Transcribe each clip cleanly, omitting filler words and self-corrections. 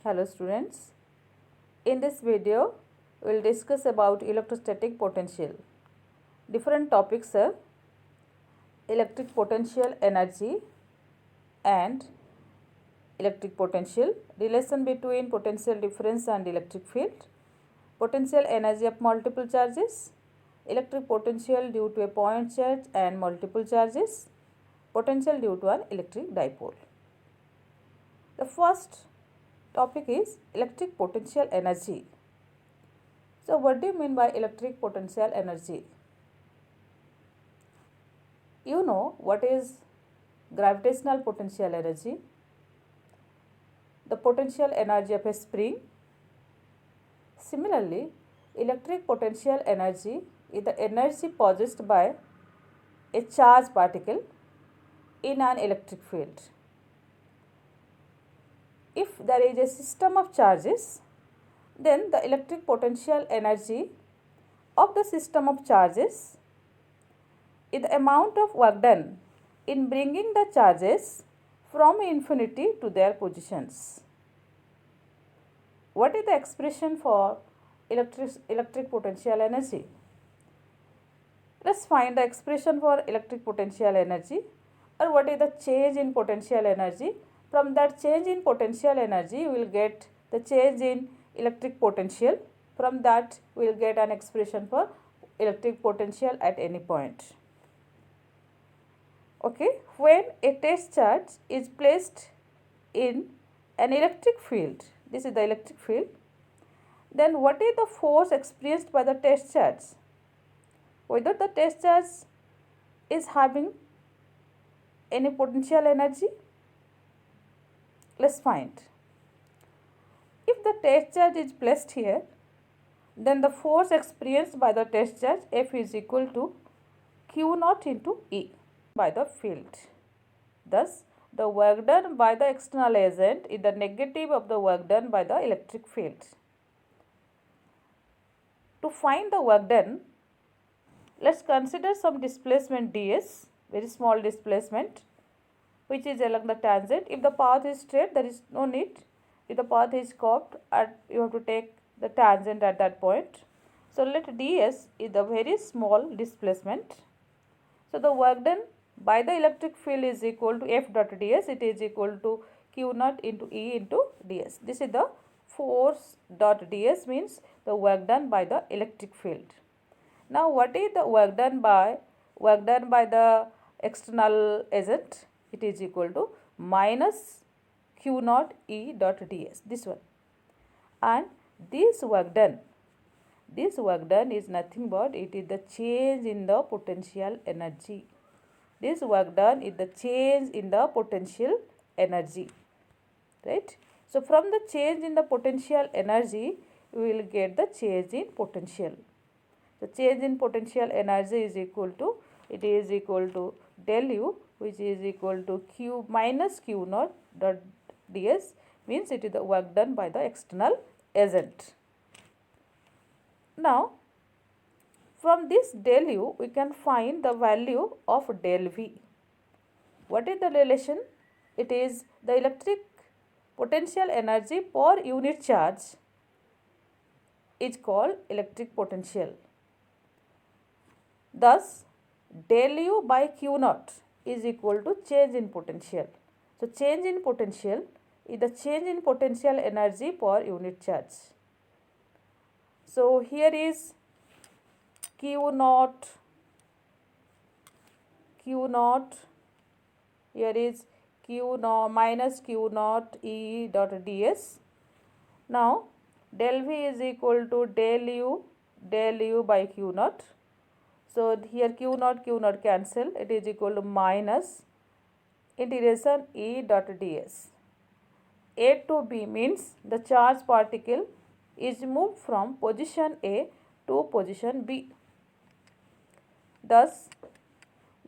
Hello students, in this video we will discuss about electrostatic potential. Different topics are electric potential energy and electric potential, relation between potential difference and electric field, potential energy of multiple charges, electric potential due to a point charge and multiple charges, potential due to an electric dipole. The first topic is electric potential energy. So what do you mean by electric potential energy? You know what is gravitational potential energy, the potential energy of a spring. Similarly, electric potential energy is the energy possessed by a charged particle in an electric field. If there is a system of charges, then the electric potential energy of the system of charges is the amount of work done in bringing the charges from infinity to their positions. What is the expression for electric potential energy? Let's find the expression for electric potential energy, or what is the change in potential energy. From that change in potential energy, we will get the change in electric potential. From that, we will get an expression for electric potential at any point. Okay, when a test charge is placed in an electric field, this is the electric field, then what is the force experienced by the test charge? Whether the test charge is having any potential energy? Let's find. If the test charge is placed here, then the force experienced by the test charge F is equal to Q naught into E by the field. Thus, the work done by the external agent is the negative of the work done by the electric field. To find the work done, let's consider some displacement ds, very small displacement, which is along the tangent. If the path is straight, there is no need. If the path is curved, you have to take the tangent at that point. So let ds is the very small displacement. So the work done by the electric field is equal to F dot ds. It is equal to Q naught into E into ds. This is the force dot ds, means the work done by the electric field. Now what is the work done by the external agent? It is equal to minus Q naught E dot ds, this one. And this work done is nothing but it is the change in the potential energy. This work done is the change in the potential energy, right? So from the change in the potential energy, we will get the change in potential. The change in potential energy is equal to, it is equal to del U, which is equal to Q minus Q naught dot ds, means it is the work done by the external agent. Now, from this del U, we can find the value of del V. What is the relation? It is the electric potential energy per unit charge is called electric potential. Thus, del U by Q naught is equal to change in potential. So, change in potential is the change in potential energy per unit charge. So, here is Q naught, here is Q naught minus Q naught E dot ds. Now, del V is equal to del U by Q naught. So, here Q naught cancel, it is equal to minus integration E dot ds. A to B means the charge particle is moved from position A to position B. Thus,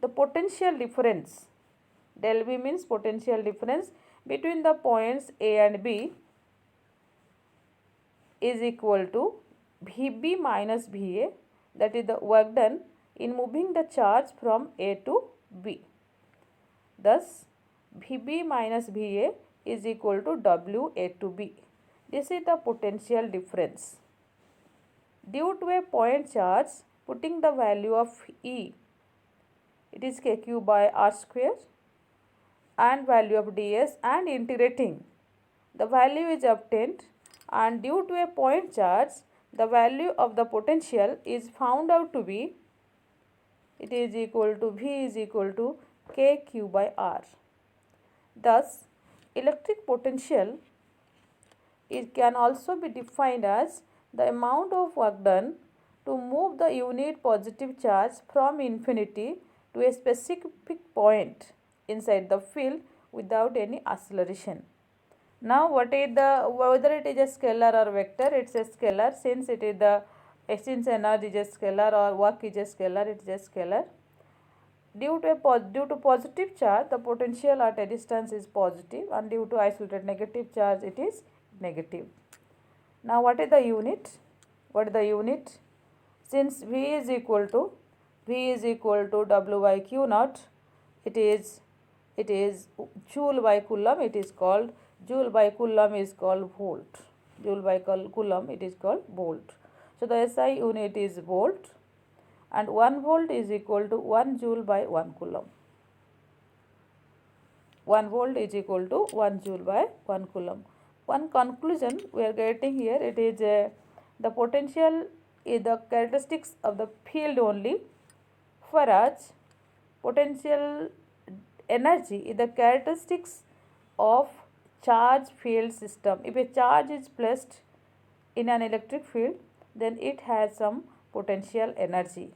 the potential difference, del V means potential difference between the points A and B, is equal to Vb minus Va, that is the work done in moving the charge from A to B. Thus, Vb minus Va is equal to W A to B. This is the potential difference. Due to a point charge, putting the value of E, it is kq by r square, and value of ds, and integrating, the value is obtained, and due to a point charge, the value of the potential is found out to be, it is equal to V is equal to kq by r. Thus, electric potential, it can also be defined as the amount of work done to move the unit positive charge from infinity to a specific point inside the field without any acceleration. Now, what is the, whether it is a scalar or vector, it's a scalar, since it is the since energy is a scalar or work is a scalar, it is a scalar. Due to positive charge, the potential at a distance is positive, and due to isolated negative charge, it is negative. Now, what is the unit? What is the unit? Since V is equal to W by Q naught, it is joule by coulomb. It is called joule by coulomb is called volt. Joule by coulomb, it is called volt. So the SI unit is volt, and 1 volt is equal to 1 joule by 1 coulomb. 1 volt is equal to 1 joule by 1 coulomb. One conclusion we are getting here, it is the potential is the characteristics of the field only, whereas potential energy is the characteristics of charge field system. If a charge is placed in an electric field, then it has some potential energy,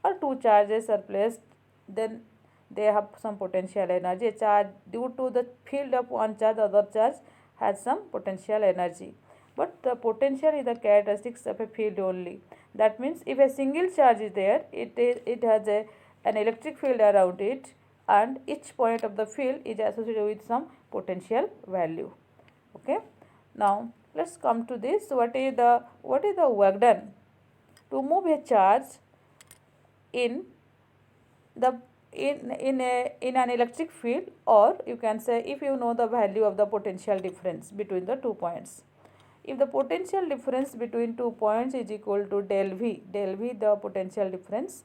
or two charges are placed, then they have some potential energy. A charge, due to the field of one charge, the other charge has some potential energy. But the potential is the characteristics of a field only. That means if a single charge is there, it has an electric field around it, and each point of the field is associated with some potential value. Okay. Now let's come to this. What is the work done to move a charge in an electric field, or you can say, if you know the value of the potential difference between the 2 points. If the potential difference between 2 points is equal to del V the potential difference,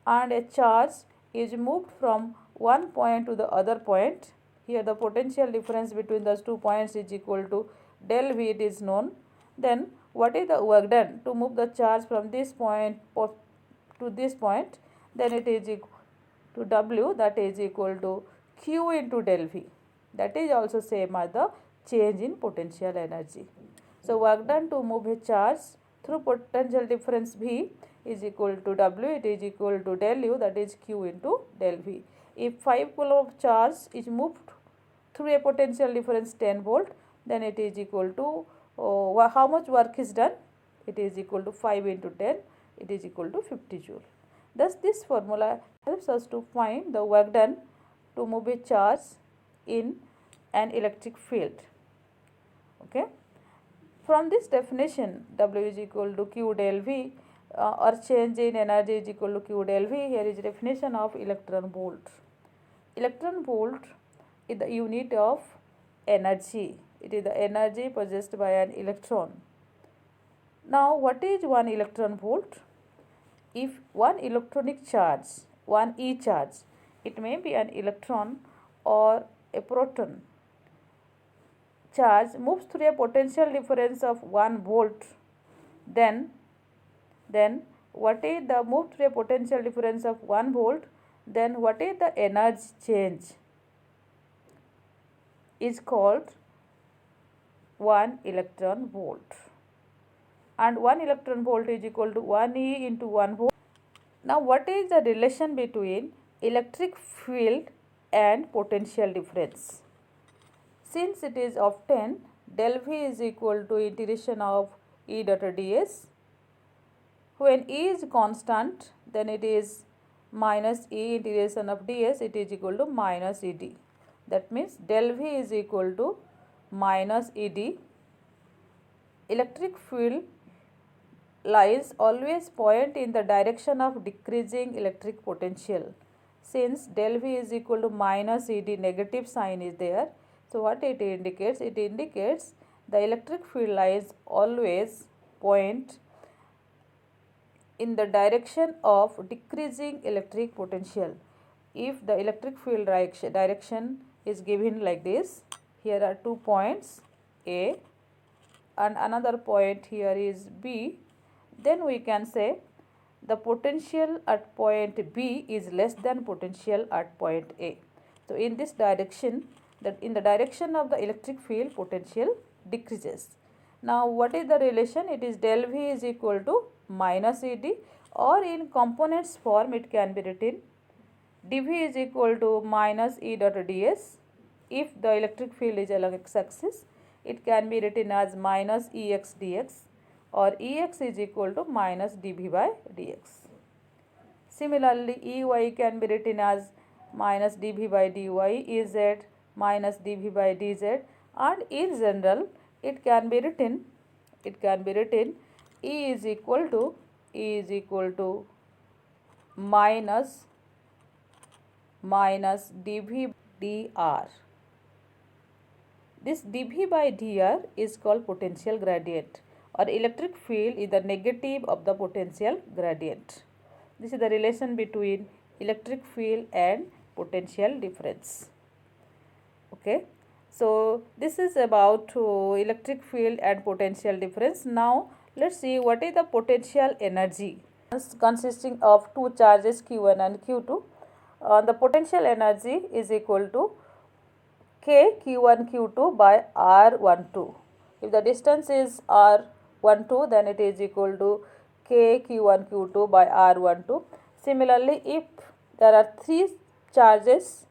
and a charge is moved from one point to the other point, here the potential difference between those 2 points is equal to del V, it is known. Then what is the work done to move the charge from this point to this point? Then it is equal to W, that is equal to Q into del V. That is also same as the change in potential energy. So work done to move a charge through potential difference V is equal to W, it is equal to del U, that is Q into del V. If 5 coulomb charge is moved through a potential difference 10 volt, then it is equal to how much work is done? It is equal to 5 into 10, it is equal to 50 joule. Thus this formula helps us to find the work done to move a charge in an electric field. Okay. From this definition, W is equal to Q del V, or change in energy is equal to Q del V. Here is definition of electron volt. Electron volt is the unit of energy. It is the energy possessed by an electron. Now, what is 1 electron volt? If one electronic charge, one E charge, it may be an electron or a proton, charge moves through a potential difference of 1 volt, then what is the move through a potential difference of 1 volt, then what is the energy change is called 1 electron volt, and 1 electron volt is equal to 1 E into 1 volt. Now what is the relation between electric field and potential difference? Since it is obtained, del V is equal to integration of E dot ds. When E is constant, then it is minus E integration of ds, it is equal to minus Ed. That means del V is equal to minus Ed. Electric field lines always point in the direction of decreasing electric potential. Since del V is equal to minus Ed, negative sign is there. So what it indicates? It indicates the electric field lines always point in the direction of decreasing electric potential. If the electric field direction is given like this, here are 2 points A and another point here is B, then we can say the potential at point B is less than potential at point A. So in this direction, in the direction of the electric field, potential decreases. Now what is the relation? It is del V is equal to minus ED, or in components form it can be written dV is equal to minus E dot ds. If the electric field is along x-axis, it can be written as minus Ex dx, or Ex is equal to minus dV by dx. Similarly, Ey can be written as minus dV by dy, Ez minus dV by dz, and in general it can be written E is equal to minus dV dr. This dV by dr is called potential gradient, or electric field is the negative of the potential gradient. This is the relation between electric field and potential difference. Okay, so this is about electric field and potential difference. Now let's see what is the potential energy consisting of two charges Q1 and Q2. The potential energy is equal to K Q1 Q2 by R12. If the distance is R12, then it is equal to K Q1 Q2 by R12. Similarly, if there are three charges,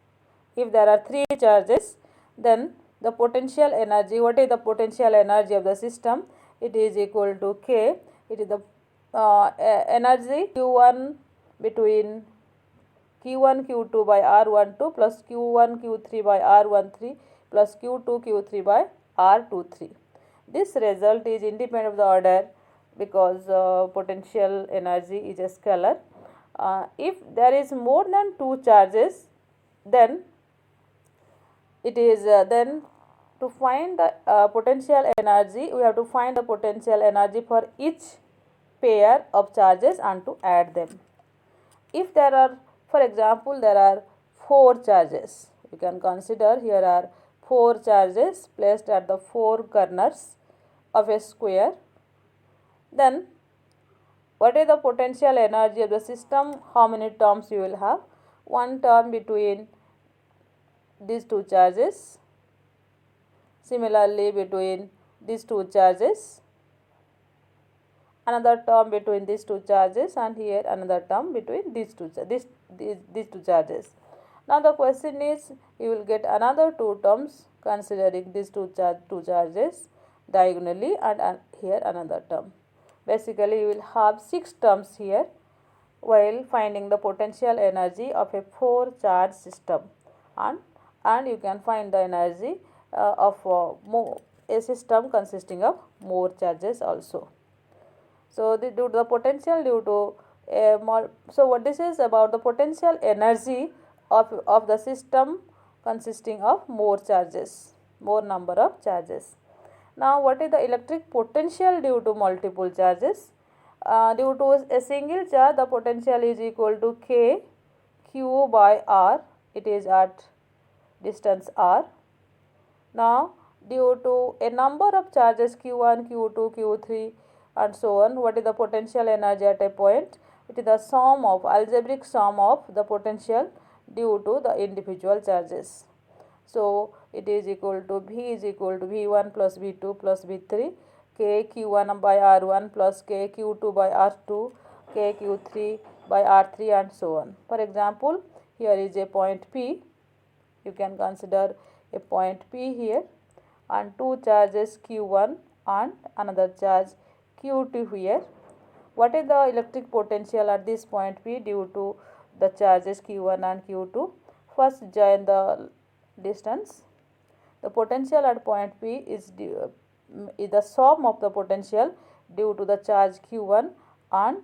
then the potential energy, what is the potential energy of the system? It is equal to K. It is the energy Q1 between Q1 Q2 by R12 plus Q1 Q3 by R13 plus Q2 Q3 by R23. This result is independent of the order because potential energy is a scalar. If there is more than two charges, then it is then to find the potential energy, we have to find the potential energy for each pair of charges and to add them. If there are, for example, there are four charges, you can consider here are four charges placed at the four corners of a square, then what is the potential energy of the system? How many terms you will have? One term between these two charges, similarly between these two charges, another term between these two charges, and here another term between these two charges. Now the question is, you will get another two terms considering these two charges diagonally, and here another term. Basically you will have six terms here while finding the potential energy of a four charge system, and you can find the energy of a system consisting of more charges also. So due to the potential due to so what this is about the potential energy of the system consisting of more charges, more number of charges. Now what is the electric potential due to multiple charges? Due to a single charge, the potential is equal to K Q by R. It is at distance R. Now due to a number of charges Q1, Q2, Q3 and so on, what is the potential energy at a point? It is the sum of algebraic sum of the potential due to the individual charges. So it is equal to V is equal to V1 plus V2 plus V3, K Q1 by R1 plus K Q2 by R2, K Q3 by R3 and so on. For example, here is a point P. You can consider a point P here and two charges Q1 and another charge Q2 here. What is the electric potential at this point P due to the charges Q1 and Q2? First join the distance. The potential at point P is the sum of the potential due to the charge Q1 and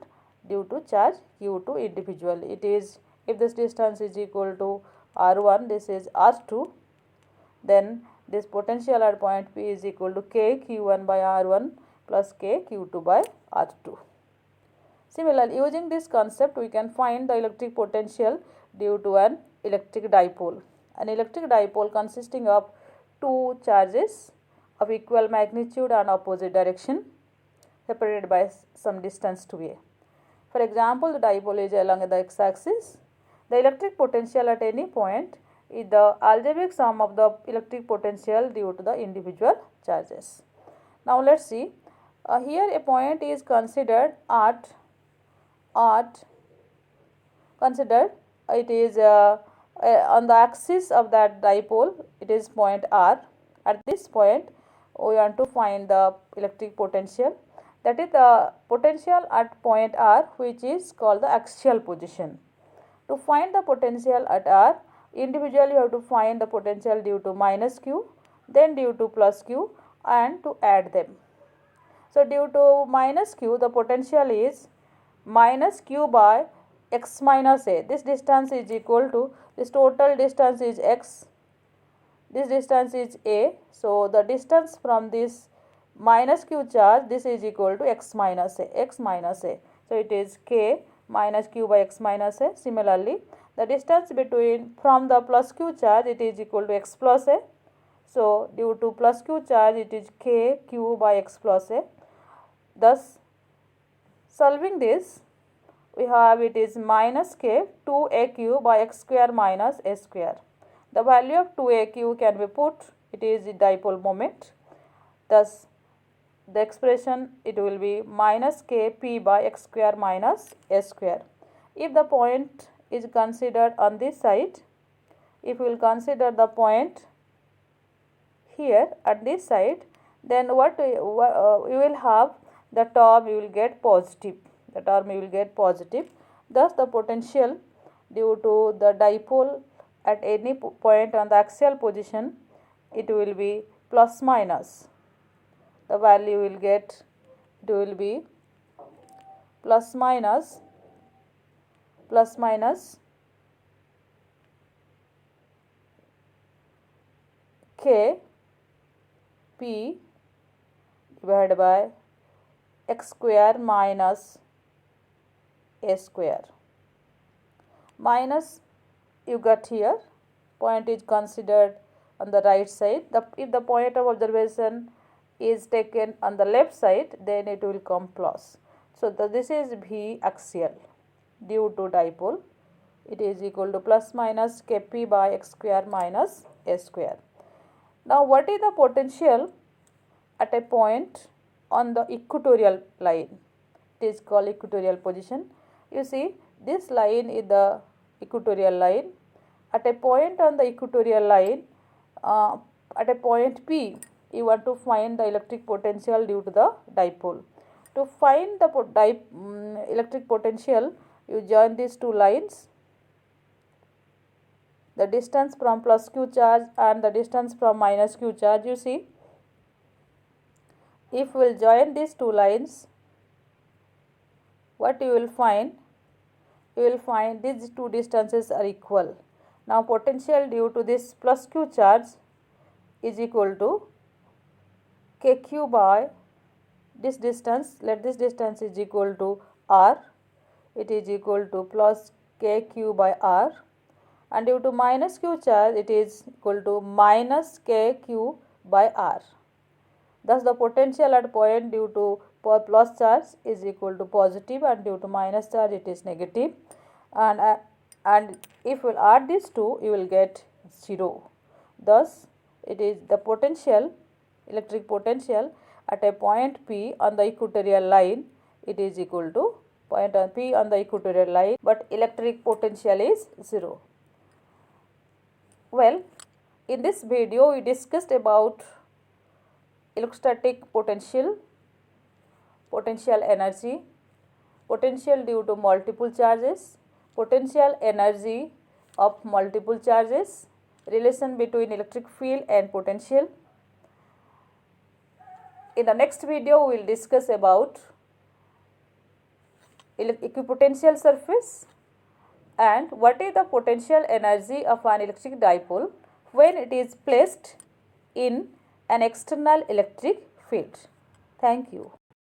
due to charge Q2 individually. It is, if this distance is equal to R1, this is R2, then this potential at point P is equal to K Q1 by R1 plus K Q2 by R2. Similarly, using this concept, we can find the electric potential due to an electric dipole. An electric dipole consisting of two charges of equal magnitude and opposite direction separated by some distance to A. For example, the dipole is along the x-axis. The electric potential at any point is the algebraic sum of the electric potential due to the individual charges. Now let's see. Here a point is considered considered it is on the axis of that dipole, it is point R. At this point we want to find the electric potential, that is the potential at point R, which is called the axial position. To find the potential at R, individually you have to find the potential due to minus Q, then due to plus Q, and to add them. So due to minus Q, the potential is minus Q by x minus A. This distance is equal to, this total distance is x, this distance is A. So the distance from this minus Q charge, this is equal to x minus A. So it is K minus Q by x minus A. Similarly, the distance between from the plus Q charge, it is equal to x plus A. So due to plus Q charge, it is K Q by x plus A. Thus, solving this, we have it is minus K 2AQ by x square minus A square. The value of 2AQ can be put, it is the dipole moment. Thus, the expression, it will be minus Kp by x square minus A square. If the point is considered on this side, if we will consider the point here at this side, then what we will have, the term you will get positive. Thus the potential due to the dipole at any point on the axial position, it will be plus minus. The value will get, it will be plus minus K P divided by x square minus A square. Minus you got here, point is considered on the right side. If the point of observation is taken on the left side, then it will come plus. So this is V axial due to dipole. It is equal to plus minus Kp by x square minus A square. Now what is the potential at a point on the equatorial line? It is called equatorial position. You see, this line is the equatorial line. At a point on the equatorial line, at a point P, you want to find the electric potential due to the dipole. To find the electric potential, you join these two lines, the distance from plus Q charge and the distance from minus Q charge. You see, if we will join these two lines, what you will find? You will find these two distances are equal. Now potential due to this plus Q charge is equal to Kq by this distance, let this distance is equal to R, it is equal to plus Kq by R, and due to minus Q charge, it is equal to minus Kq by R. Thus the potential at point due to plus charge is equal to positive, and due to minus charge it is negative, and if we will add these two, you will get 0. Thus it is the potential, electric potential at a point P on the equatorial line, it is equal to point on P on the equatorial line, but electric potential is 0. Well, in this video we discussed about electrostatic potential, potential energy, potential due to multiple charges, potential energy of multiple charges, relation between electric field and potential. In the next video, we will discuss about equipotential surface and what is the potential energy of an electric dipole when it is placed in an external electric field. Thank you.